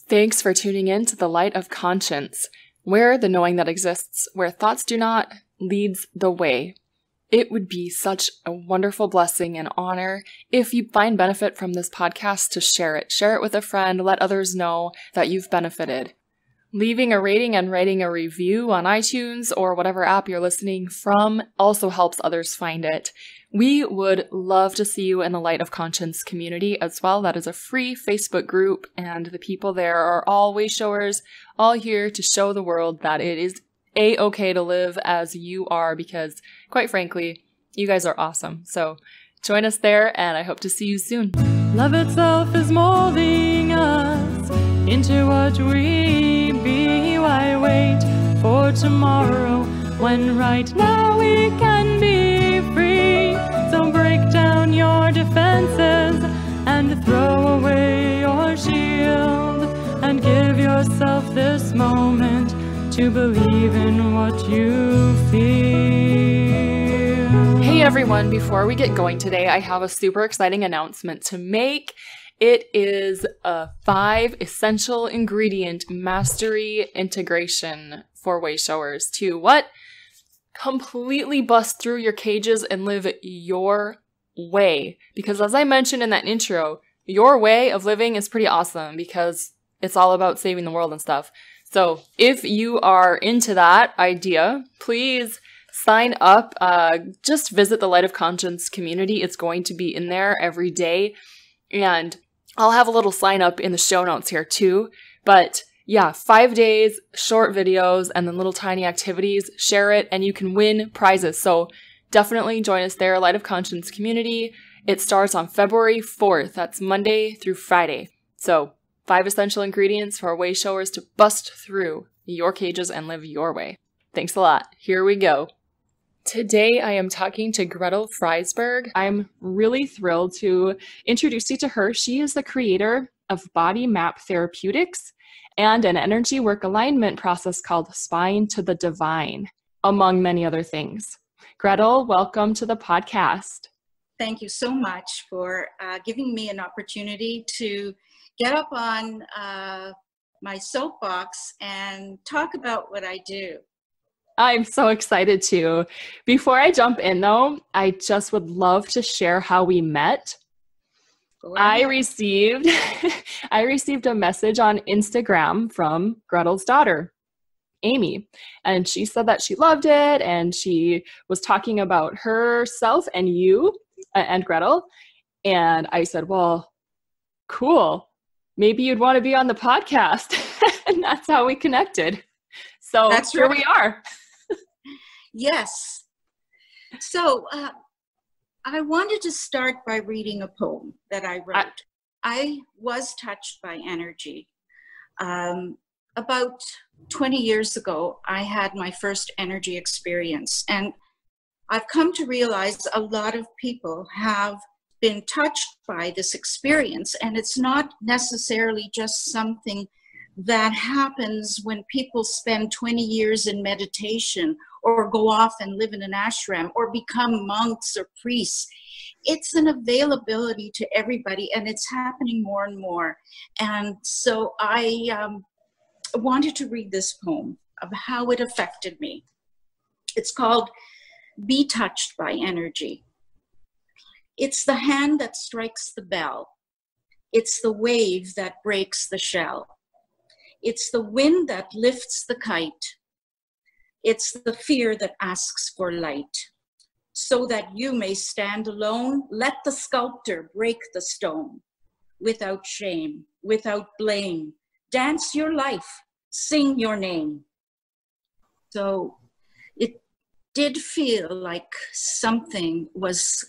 Thanks for tuning in to the Light of Conscience, where the knowing that exists, where thoughts do not, leads the way. It would be such a wonderful blessing and honor if you find benefit from this podcast to share it. Share it with a friend, let others know that you've benefited. Leaving a rating and writing a review on iTunes or whatever app you're listening from also helps others find it. We would love to see you in the Light of Conscience community as well. That is a free Facebook group, and the people there are all way showers, all here to show the world that it is a-okay to live as you are, because quite frankly, you guys are awesome. So join us there, and I hope to see you soon. Love itself is molding us into what we be. Why wait for tomorrow when right now we can be free? So break down your defenses and throw away your shield and give yourself this moment to believe in what you feel. Hey everyone, before we get going today, I have a super exciting announcement to make. It is a 5 essential ingredient mastery integration for way showers to what? Completely bust through your cages and live your way. Because as I mentioned in that intro, your way of living is pretty awesome because it's all about saving the world and stuff. So if you are into that idea, please sign up. Just visit the Light of Conscience community. It's going to be in there every day. And I'll have a little sign up in the show notes here too. But yeah, 5 days, short videos, and then little tiny activities. Share it and you can win prizes. So definitely join us there, Light of Conscience community. It starts on February 4th. That's Monday through Friday. So 5 essential ingredients for way showers to bust through your cages and live your way. Thanks a lot. Here we go. Today I am talking to Grettal Freisberg. I'm really thrilled to introduce you to her. She is the creator of Body Map Therapeutics and an energy work alignment process called Spine to the Divine, among many other things. Grettal, welcome to the podcast. Thank you so much for giving me an opportunity to get up on my soapbox and talk about what I do. I'm so excited too. Before I jump in though, I just would love to share how we met. I received a message on Instagram from Grettal's daughter, Amy, and she said that she loved it and she was talking about herself and you and Grettal. And I said, well, cool. Maybe you'd want to be on the podcast. And that's how we connected. So that's here we are. Yes. So I wanted to start by reading a poem that I wrote. I was touched by energy. About 20 years ago, I had my first energy experience. And I've come to realize a lot of people have been touched by this experience. And it's not necessarily just something that happens when people spend 20 years in meditation or go off and live in an ashram or become monks or priests. It's an availability to everybody, and it's happening more and more. And so I wanted to read this poem of how it affected me. It's called Be Touched by Energy. It's the hand that strikes the bell. It's the wave that breaks the shell. It's the wind that lifts the kite. It's the fear that asks for light. So that you may stand alone, let the sculptor break the stone. Without shame, without blame, dance your life, sing your name. So it did feel like something was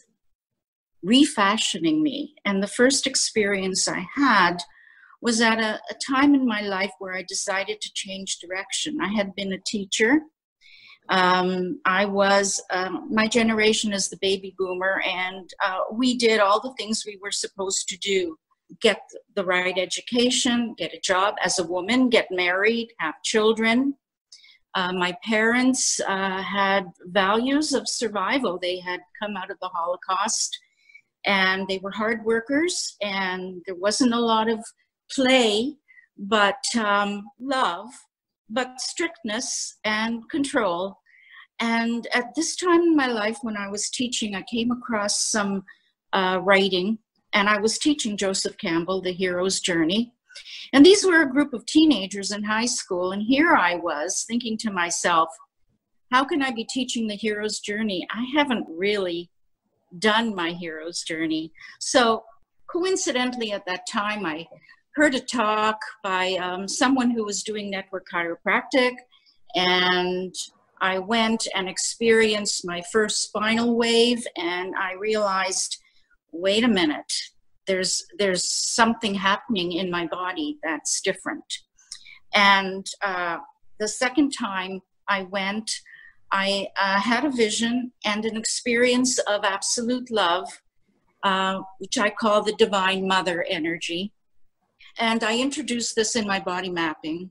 refashioning me. And the first experience I had was at a time in my life where I decided to change direction. I had been a teacher. My generation is the baby boomer, and we did all the things we were supposed to do. Get the right education, get a job as a woman, get married, have children. My parents had values of survival. They had come out of the Holocaust, and they were hard workers, and there wasn't a lot of play but love, but strictness and control. And at this time in my life, when I was teaching, I came across some writing, and I was teaching Joseph Campbell, The Hero's Journey. And these were a group of teenagers in high school. And here I was thinking to myself, how can I be teaching the hero's journey? I haven't really done my hero's journey. So coincidentally at that time, I heard a talk by someone who was doing network chiropractic, and I went and experienced my first spinal wave, and I realized, wait a minute, there's something happening in my body that's different. And the second time I went, I had a vision and an experience of absolute love, which I call the Divine Mother energy. And I introduced this in my body mapping.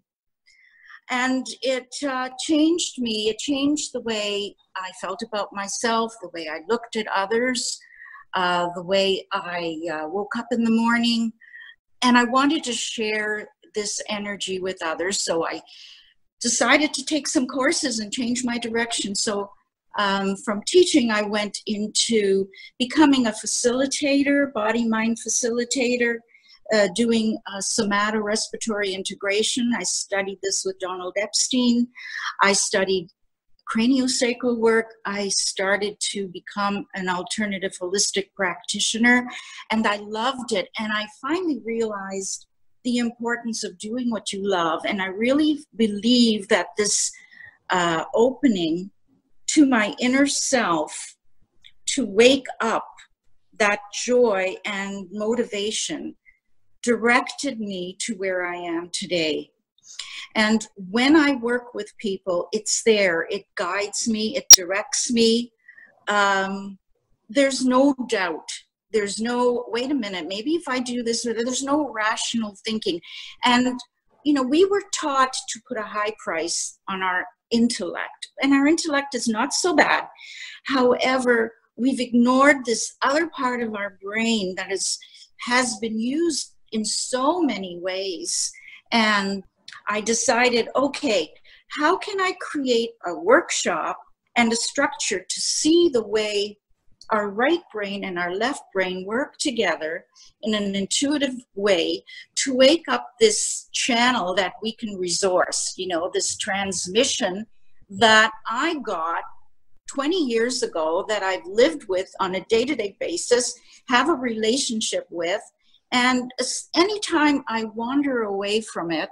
And it changed me. It changed the way I felt about myself, the way I looked at others, the way I woke up in the morning. And I wanted to share this energy with others. So I decided to take some courses and change my direction. So from teaching, I went into becoming a facilitator, body-mind facilitator, doing somato-respiratory integration. I studied this with Donald Epstein. I studied craniosacral work. I started to become an alternative holistic practitioner, and I loved it. And I finally realized the importance of doing what you love. And I really believe that this opening to my inner self to wake up that joy and motivation directed me to where I am today. And when I work with people, it's there. It guides me. It directs me. There's no doubt. There's no, wait a minute, maybe if I do this, or there's no rational thinking. And, you know, we were taught to put a high price on our intellect, and our intellect is not so bad. However, we've ignored this other part of our brain that has been used in so many ways. And I decided, okay, how can I create a workshop and a structure to see the way our right brain and our left brain work together in an intuitive way to wake up this channel that we can resource, you know, this transmission that I got 20 years ago, that I've lived with on a day-to-day basis, have a relationship with. And anytime I wander away from it,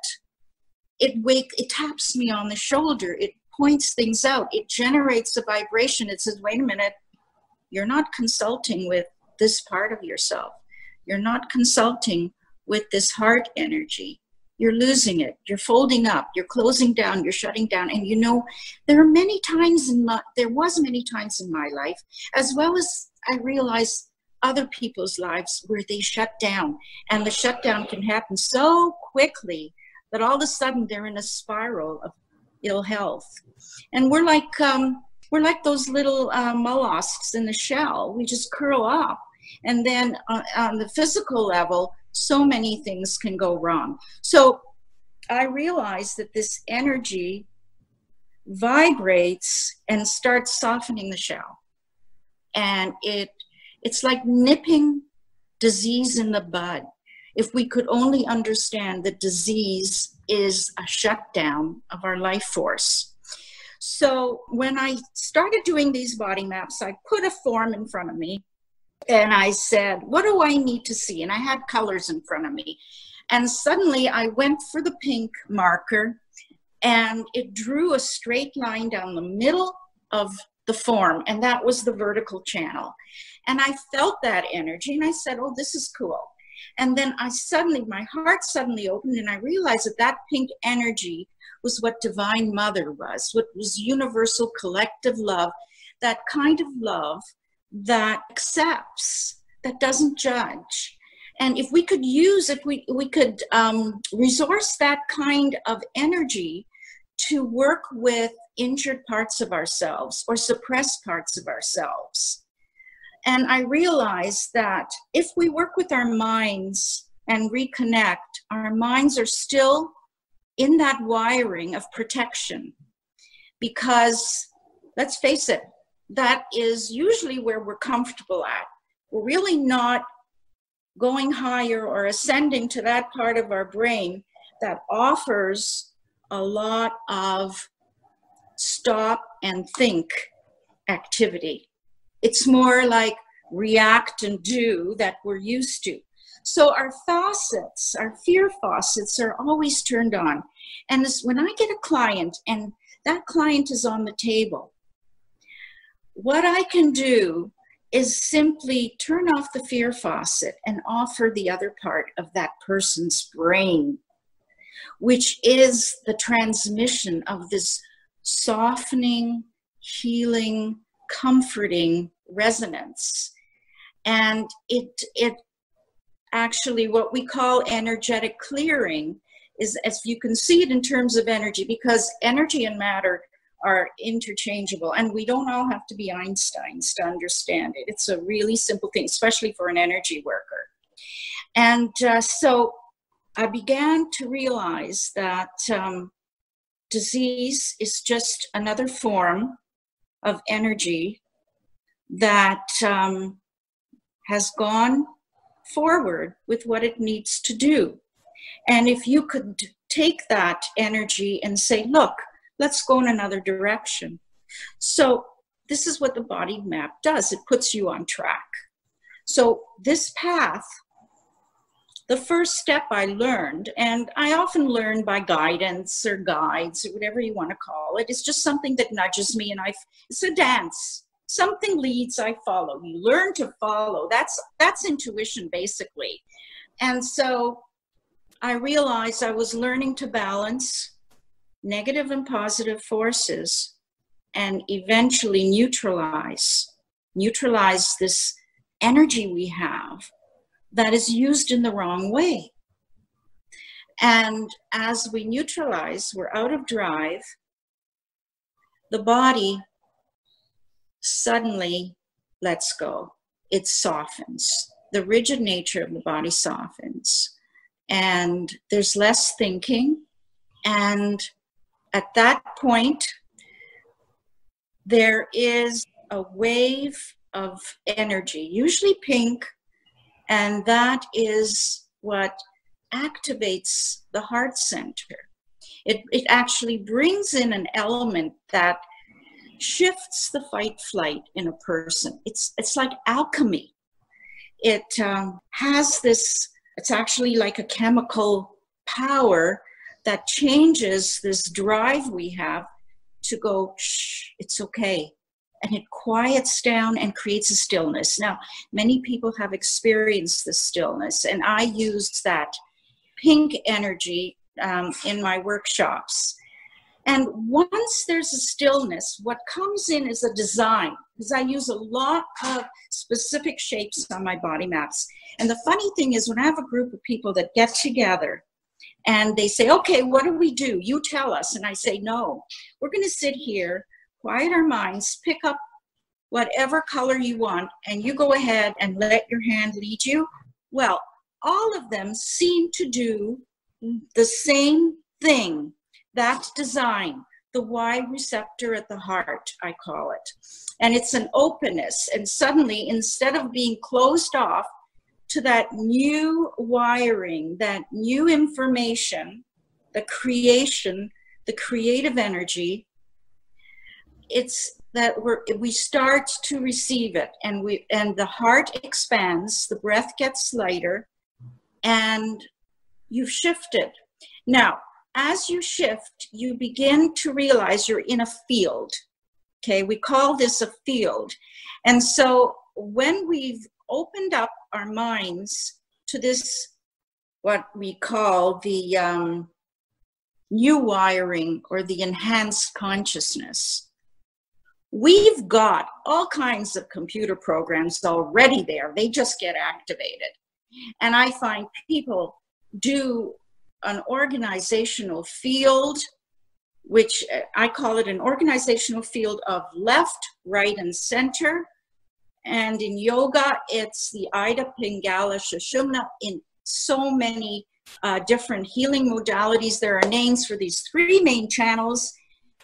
it taps me on the shoulder. It points things out. It generates a vibration. It says, wait a minute, you're not consulting with this part of yourself. You're not consulting with this heart energy. You're losing it. You're folding up. You're closing down. You're shutting down. And you know, there was many times in my life, as well as I realized other people's lives, where they shut down. And the shutdown can happen so quickly that all of a sudden they're in a spiral of ill health. And we're like those little mollusks in the shell. We just curl up. And then on the physical level, so many things can go wrong. So I realized that this energy vibrates and starts softening the shell. And it's like nipping disease in the bud. If we could only understand that disease is a shutdown of our life force. So when I started doing these body maps, I put a form in front of me and I said, what do I need to see? And I had colors in front of me. And suddenly I went for the pink marker, and it drew a straight line down the middle of the form, and that was the vertical channel. And I felt that energy, and I said, oh, this is cool. And then my heart suddenly opened, and I realized that pink energy was what Divine Mother was, what was universal collective love, that kind of love that accepts, that doesn't judge. And if we could resource that kind of energy to work with injured parts of ourselves or suppressed parts of ourselves. And I realized that if we work with our minds and reconnect, our minds are still in that wiring of protection. Because let's face it, that is usually where we're comfortable at. We're really not going higher or ascending to that part of our brain that offers a lot of stop and think activity. It's more like react and do that we're used to. So our faucets, our fear faucets, are always turned on. And when I get a client and that client is on the table, what I can do is simply turn off the fear faucet and offer the other part of that person's brain, which is the transmission of this softening, healing, comforting resonance. And it actually, what we call energetic clearing is, as you can see it in terms of energy, because energy and matter are interchangeable, and we don't all have to be Einsteins to understand it. It's a really simple thing, especially for an energy worker. And so I began to realize that disease is just another form of energy that has gone forward with what it needs to do. And if you could take that energy and say, look, let's go in another direction. So this is what the body map does. It puts you on track. So this path, the first step I learned, and I often learn by guidance or guides or whatever you want to call it, it's just something that nudges me, and it's a dance. Something leads, I follow. You learn to follow. That's intuition, basically. And so I realized I was learning to balance negative and positive forces and eventually neutralize this energy we have that is used in the wrong way. And as we neutralize, we're out of drive, the body suddenly lets go. It softens. The rigid nature of the body softens. And there's less thinking. And at that point, there is a wave of energy, usually pink, and that is what activates the heart center. It actually brings in an element that shifts the fight-flight in a person. It's like alchemy. It has this, it's actually like a chemical power that changes this drive we have to go, shh, it's okay. And it quiets down and creates a stillness. Now, many people have experienced the stillness, and I used that pink energy in my workshops. And once there's a stillness, what comes in is a design, because I use a lot of specific shapes on my body maps. And the funny thing is, when I have a group of people that get together and they say, okay, what do we do? You tell us. And I say, no, we're going to sit here, quiet our minds, pick up whatever color you want, and you go ahead and let your hand lead you. Well, all of them seem to do the same thing. That design, the Y receptor at the heart, I call it. And it's an openness. And suddenly, instead of being closed off to that new wiring, that new information, the creation, the creative energy, it's that we start to receive it, and the heart expands, the breath gets lighter, and you've shifted. Now, as you shift, you begin to realize you're in a field. Okay, we call this a field. And so when we've opened up our minds to this, what we call the new wiring or the enhanced consciousness, we've got all kinds of computer programs already there. They just get activated. And I find people do an organizational field, which I call it an organizational field of left, right, and center. And in yoga, it's the Ida Pingala Sushumna in so many different healing modalities. There are names for these three main channels.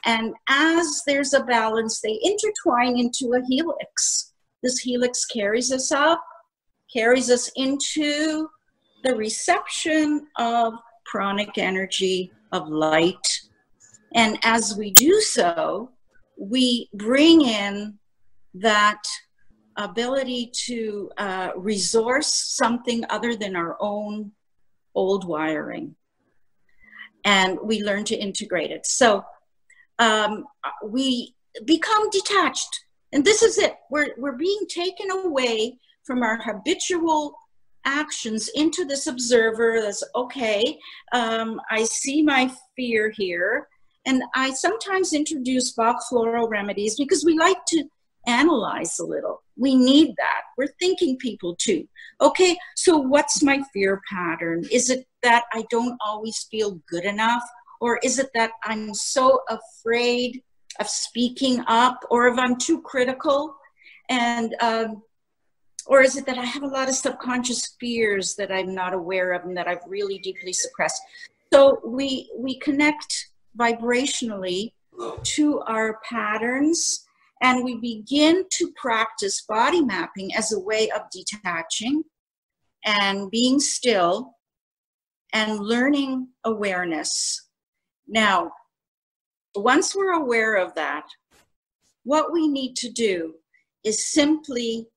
And as there's a balance, they intertwine into a helix. This helix carries us up, carries us into the reception of pranic energy, of light. And as we do so, we bring in that ability to resource something other than our own old wiring. And we learn to integrate it. So we become detached. And this is it. We're being taken away from our habitual actions into this observer that's, okay, I see my fear here. And I sometimes introduce Bach floral remedies because we like to analyze a little. We need that. We're thinking people too. Okay, so what's my fear pattern? Is it that I don't always feel good enough? Or is it that I'm so afraid of speaking up, or if I'm too critical? And or is it that I have a lot of subconscious fears that I'm not aware of and that I've really deeply suppressed? So we connect vibrationally to our patterns, and we begin to practice body mapping as a way of detaching and being still and learning awareness. Now, once we're aware of that, what we need to do is simply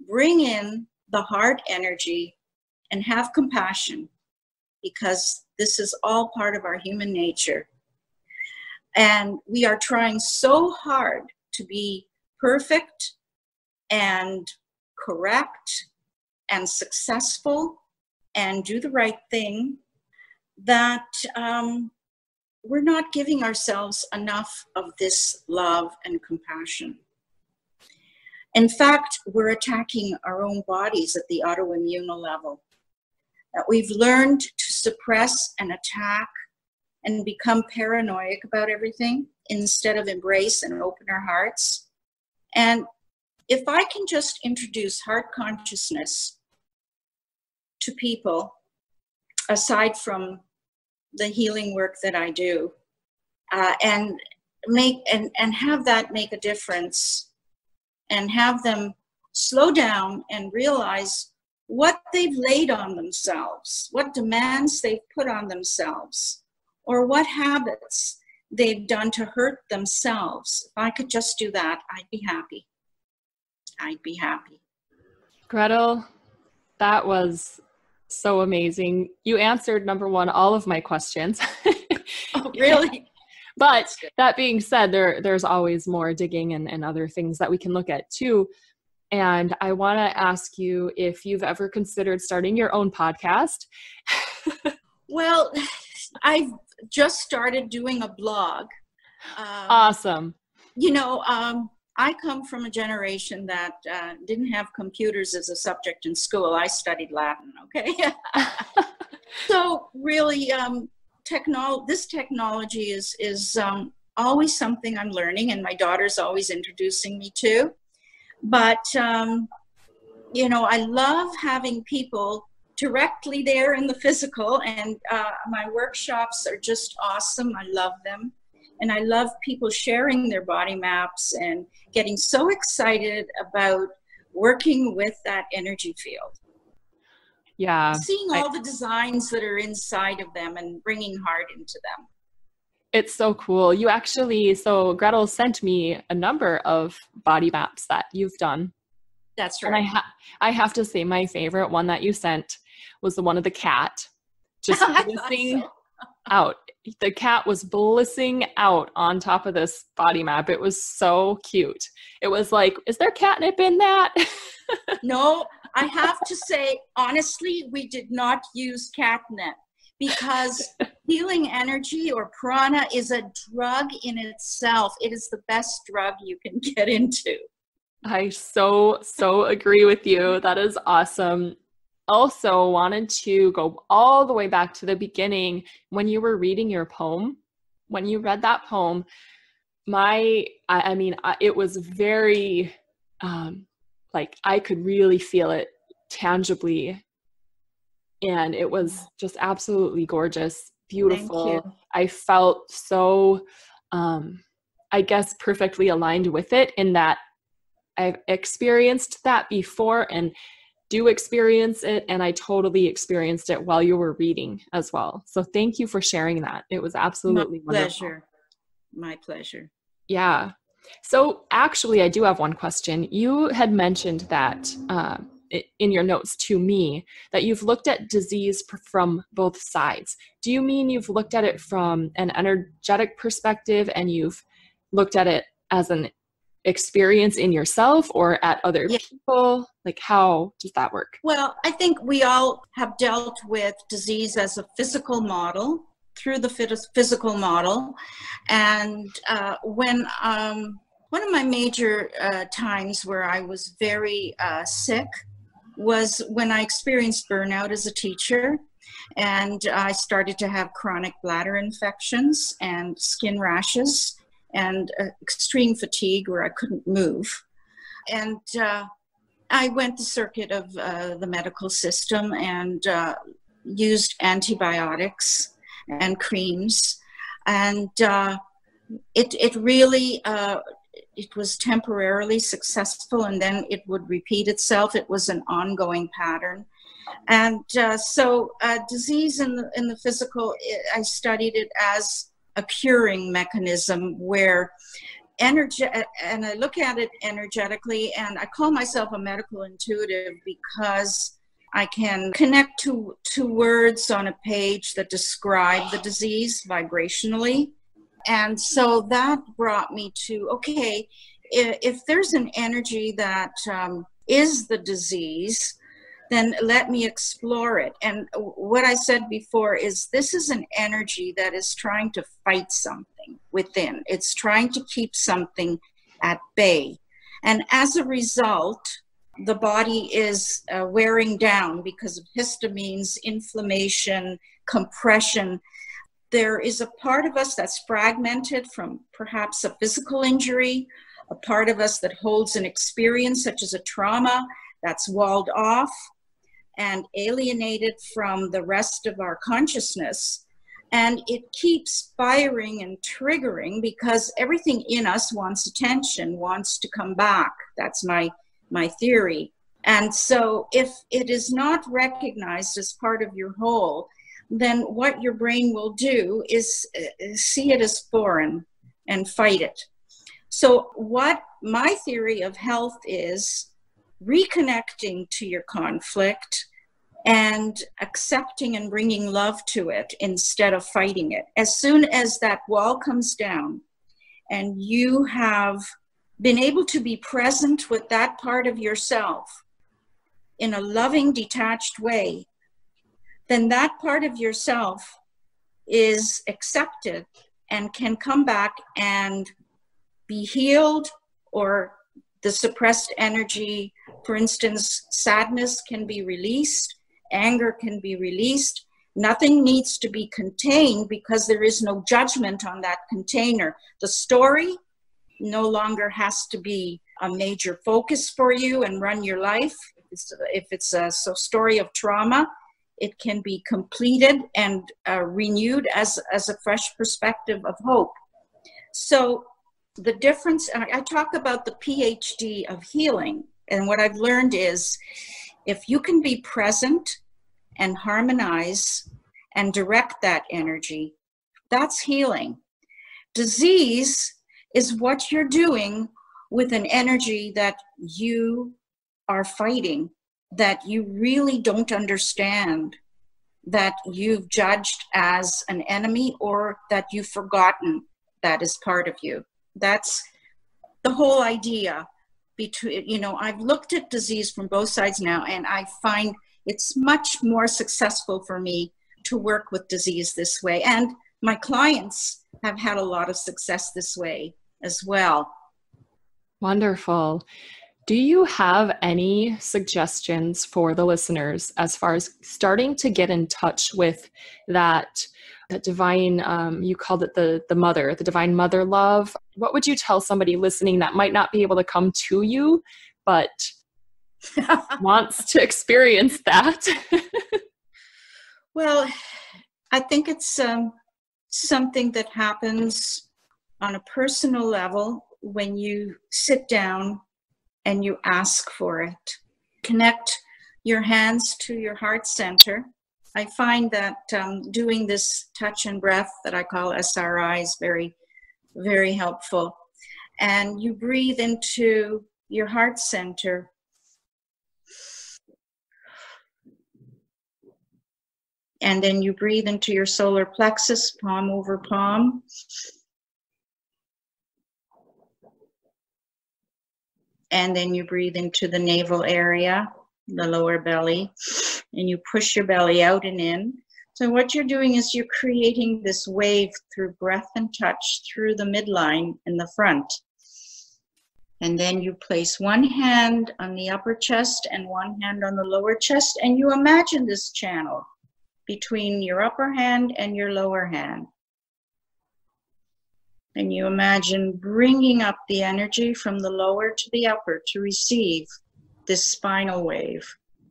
bring in the heart energy and have compassion, because this is all part of our human nature. And we are trying so hard to be perfect and correct and successful and do the right thing that we're not giving ourselves enough of this love and compassion. In fact, we're attacking our own bodies at the autoimmune level. That we've learned to suppress and attack and become paranoid about everything instead of embrace and open our hearts. And if I can just introduce heart consciousness to people, aside from the healing work that I do, and have that make a difference, and have them slow down and realize what they've laid on themselves, what demands they've put on themselves, or what habits they've done to hurt themselves. If I could just do that, I'd be happy. I'd be happy. Grettal, that was so amazing. You answered, number one, all of my questions. Oh, really? But that being said, there's always more digging and other things that we can look at too. And I want to ask you if you've ever considered starting your own podcast. Well, I've just started doing a blog. Awesome. You know, I come from a generation that didn't have computers as a subject in school. I studied Latin, okay? So really, this technology is always something I'm learning, and my daughter's always introducing me to. But, you know, I love having people directly there in the physical, and my workshops are just awesome. I love them. And I love people sharing their body maps and getting so excited about working with that energy field. Yeah. Seeing all the designs that are inside of them and bringing heart into them. It's so cool. You actually, so Grettal sent me a number of body maps that you've done. That's right. And I have to say my favorite one that you sent was the one of the cat. Just blissing out. The cat was blissing out on top of this body map. It was so cute. It was like, is there catnip in that? No, I have to say, honestly, we did not use catnip, because healing energy or prana is a drug in itself. It is the best drug you can get into. I so agree with you. That is awesome. Also wanted to go all the way back to the beginning when you were reading your poem. When you read that poem, it was very, like I could really feel it tangibly And it was just absolutely gorgeous, beautiful. Thank you. I felt so, I guess, perfectly aligned with it in that I've experienced that before and do experience it. And I totally experienced it while you were reading as well. So thank you for sharing that. It was absolutely wonderful. My pleasure. Yeah. So actually, I do have one question. You had mentioned that in your notes to me that you've looked at disease from both sides. Do you mean you've looked at it from an energetic perspective and you've looked at it as an experience in yourself or at other people? Like, how does that work? Well, I think we all have dealt with disease as a physical model, through the physical model. And when one of my major times where I was very sick was when I experienced burnout as a teacher, and I started to have chronic bladder infections and skin rashes and extreme fatigue where I couldn't move. And I went the circuit of the medical system and used antibiotics and creams, and it really it was temporarily successful, and then it would repeat itself. It was an ongoing pattern. And so disease in the physical, I studied it as a curing mechanism where energy, and I look at it energetically, and I call myself a medical intuitive because I can connect to words on a page that describe the disease vibrationally. And so that brought me to, okay, if there's an energy that is the disease, then let me explore it. And what I said before is this is an energy that is trying to fight something within. It's trying to keep something at bay. And as a result, the body is wearing down because of histamines, inflammation, compression. There is a part of us that's fragmented from perhaps a physical injury, a part of us that holds an experience such as a trauma that's walled off and alienated from the rest of our consciousness. And it keeps firing and triggering because everything in us wants attention, wants to come back. That's my theory. And so if it is not recognized as part of your whole, then what your brain will do is see it as foreign and fight it. So what my theory of health is, reconnecting to your conflict and accepting and bringing love to it instead of fighting it. As soon as that wall comes down and you have been able to be present with that part of yourself in a loving, detached way, then that part of yourself is accepted and can come back and be healed, or the suppressed energy, for instance, sadness can be released, anger can be released. Nothing needs to be contained because there is no judgment on that container. The story no longer has to be a major focus for you and run your life. If it's a story of trauma, it can be completed and renewed as a fresh perspective of hope. So the difference, I talk about the PhD of healing, and what I've learned is if you can be present and harmonize and direct that energy, that's healing. Disease is what you're doing with an energy that you are fighting, that you really don't understand, that you've judged as an enemy, or that you've forgotten that is part of you. That's the whole idea. I've looked at disease from both sides now, and I find it's much more successful for me to work with disease this way. And my clients have had a lot of success this way as well. Wonderful. Do you have any suggestions for the listeners as far as starting to get in touch with that divine, you called it the divine mother love? What would you tell somebody listening that might not be able to come to you, but wants to experience that? Well, I think it's something that happens on a personal level when you sit down and you ask for it. Connect your hands to your heart center. I find that doing this touch and breath that I call SRI is very, very helpful. And you breathe into your heart center. And then you breathe into your solar plexus, palm over palm. And then you breathe into the navel area, the lower belly, and you push your belly out and in. So what you're doing is you're creating this wave through breath and touch through the midline in the front. And then you place one hand on the upper chest and one hand on the lower chest, and you imagine this channel between your upper hand and your lower hand. And you imagine bringing up the energy from the lower to the upper to receive this spinal wave.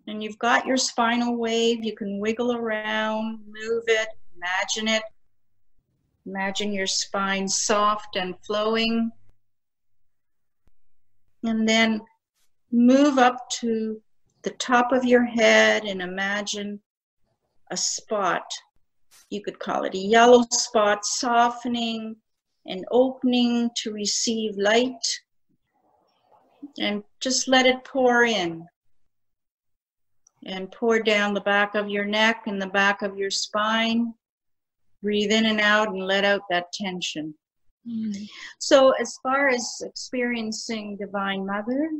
And you've got your spinal wave. You can wiggle around, move it, imagine it. Imagine your spine soft and flowing. And then move up to the top of your head and imagine a spot. You could call it a yellow spot, softening and opening to receive light. And just let it pour in. And pour down the back of your neck and the back of your spine. Breathe in and out and let out that tension. So as far as experiencing Divine Mother,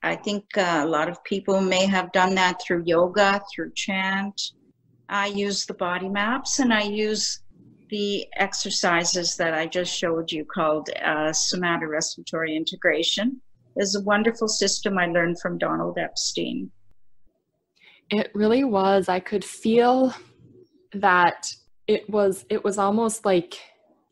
I think a lot of people may have done that through yoga, through chant. I use the body maps and I use the exercises that I just showed you called somatorespiratory integration. It's a wonderful system I learned from Donald Epstein. It really was. I could feel that it was almost like,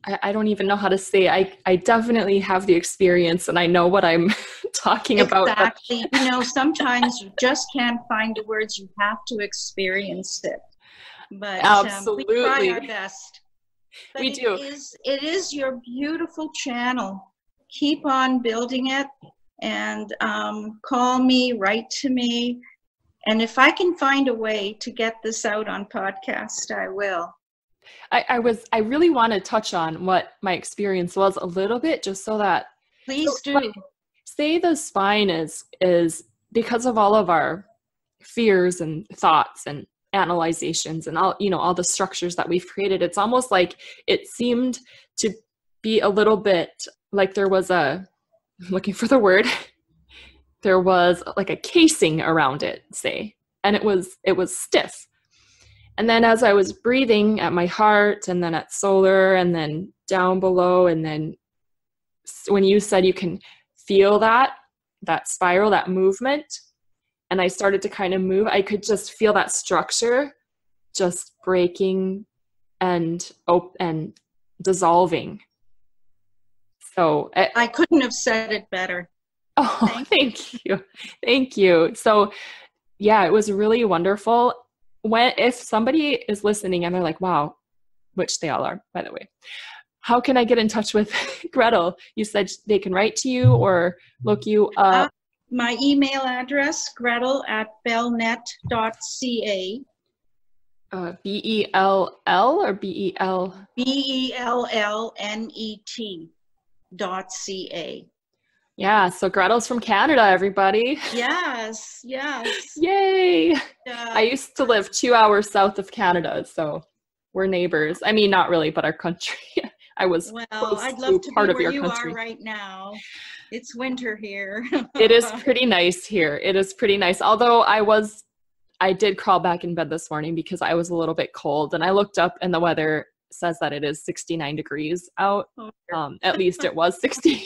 I don't even know how to say. I definitely have the experience and I know what I'm talking about. Exactly. You know, sometimes you just can't find the words. You have to experience it. But absolutely, we try our best. But we do. It is your beautiful channel. Keep on building it and call me, write to me. And if I can find a way to get this out on podcast, I will. I really want to touch on what my experience was a little bit, just so that. Please do. Like, say the spine is because of all of our fears and thoughts and analyzations and all the structures that we've created. It's almost like it seemed to be a little bit like there was I'm looking for the word. There was like a casing around it, say, and it was stiff. And then as I was breathing at my heart and then at solar and then down below, and then when you said you can feel that spiral, that movement, and I started to kind of move, I could just feel that structure just breaking and dissolving. So I couldn't have said it better. Oh, thank you. Thank you. So yeah, it was really wonderful. If somebody is listening and they're like, wow, which they all are, by the way, how can I get in touch with Grettal? You said they can write to you or look you up. My email address, Grettal@bellnet.ca. BELL or BEL? BELLNET.ca. Yeah, so Grettal's from Canada, everybody. Yes. Yay! I used to live 2 hours south of Canada, so we're neighbors. I mean, not really, but our country. I'd love to be where you are right now. It's winter here. It is pretty nice here. It is pretty nice. Although I did crawl back in bed this morning because I was a little bit cold, and I looked up and the weather says that it is 69 degrees out. At least it was 60.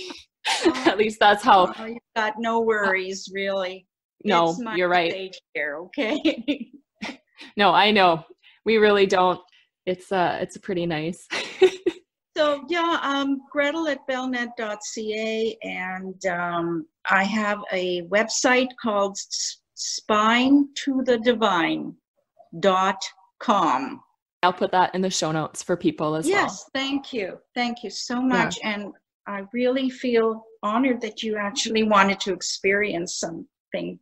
At least that's how. You've got no worries, really. No, you're right. Stage here, okay? No, I know. We really don't. It's pretty nice. So yeah, Grettal@bellnet.ca, and I have a website called Spine to the Divine. I'll put that in the show notes for people as well. Yes, thank you. Thank you so much. Yeah. And I really feel honored that you actually wanted to experience something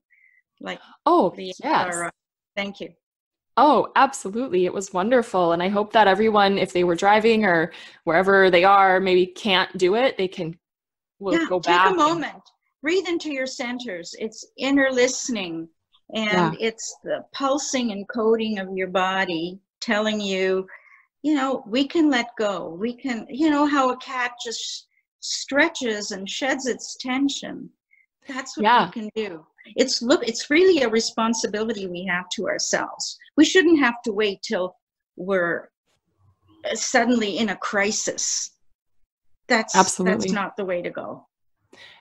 like yes. Thank you. Oh, absolutely. It was wonderful. And I hope that everyone, if they were driving or wherever they are, maybe can't do it, they can go back. Take a moment. Breathe into your centers. It's inner listening. And it's the pulsing and coding of your body telling you, we can let go. We can, how a cat just stretches and sheds its tension. That's what we can do. It's really a responsibility we have to ourselves. We shouldn't have to wait till we're suddenly in a crisis. That's not the way to go.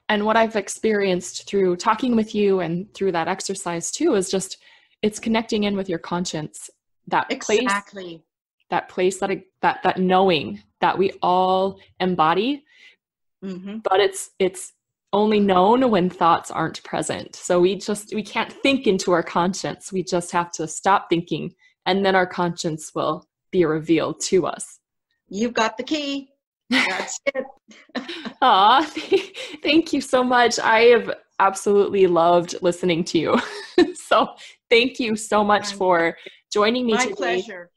And what I've experienced through talking with you and through that exercise too is just, it's connecting in with your conscience. That place, that knowing that we all embody, but it's only known when thoughts aren't present. So we can't think into our conscience. We just have to stop thinking, and then our conscience will be revealed to us. You've got the key. That's it. Aw, thank you so much. I have absolutely loved listening to you. So thank you so much for joining me today. My pleasure.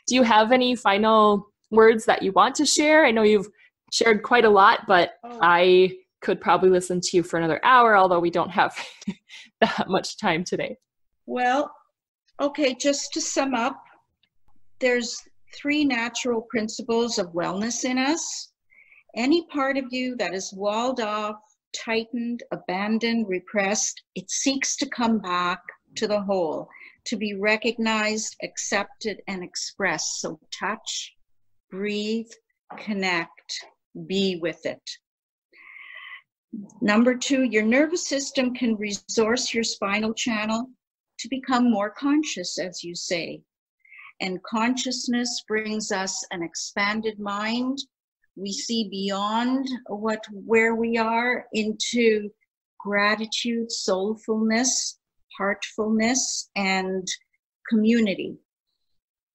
Do you have any final words that you want to share? I know you've shared quite a lot, but I could probably listen to you for another hour, although we don't have that much time today. Well, okay, just to sum up, there's 3 natural principles of wellness in us. Any part of you that is walled off, tightened, abandoned, repressed, it seeks to come back to the whole, to be recognized, accepted, and expressed. So touch, breathe, connect, be with it. Number 2, your nervous system can resource your spinal channel to become more conscious, as you say. And consciousness brings us an expanded mind. We see beyond where we are into gratitude, soulfulness, heartfulness, and community.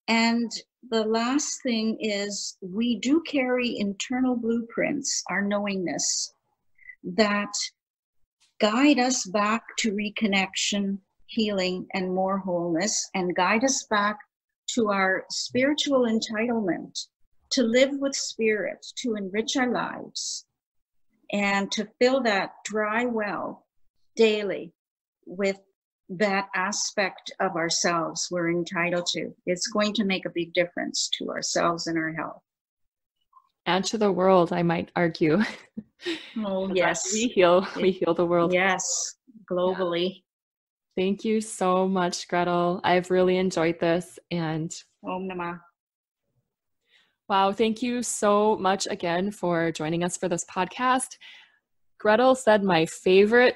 And the last thing is we do carry internal blueprints, our knowingness, that guide us back to reconnection, healing, and more wholeness, and guide us back to our spiritual entitlement to live with spirit, to enrich our lives, and to fill that dry well daily with that aspect of ourselves we're entitled to. It's going to make a big difference to ourselves and our health. And to the world, I might argue. Oh, yes. We heal the world. Yes, globally. Yeah. Thank you so much, Grettal. I've really enjoyed this. And Om Namah. Wow, thank you so much again for joining us for this podcast. Grettal said my favorite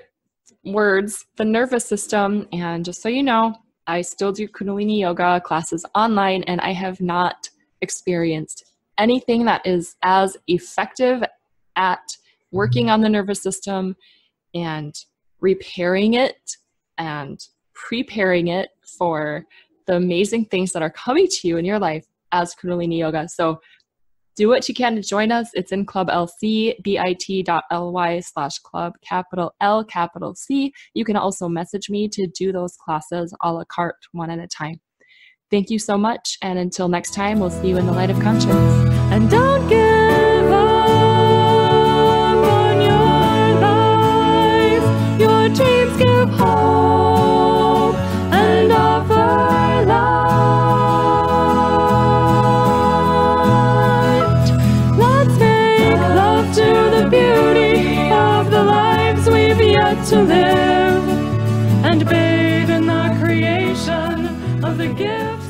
words, the nervous system. And just so you know, I still do Kundalini yoga classes online, and I have not experienced anything that is as effective at working on the nervous system and repairing it and preparing it for the amazing things that are coming to you in your life as Kundalini yoga. So do what you can to join us. It's in Club LC, bit.ly/club, capital L, capital C. You can also message me to do those classes a la carte, one at a time. Thank you so much. And until next time, we'll see you in the light of conscience. And don't give up on your life. Your dreams give hope and offer light. Let's make love to the beauty of the lives we've yet to live, and bathe in the creation of the gift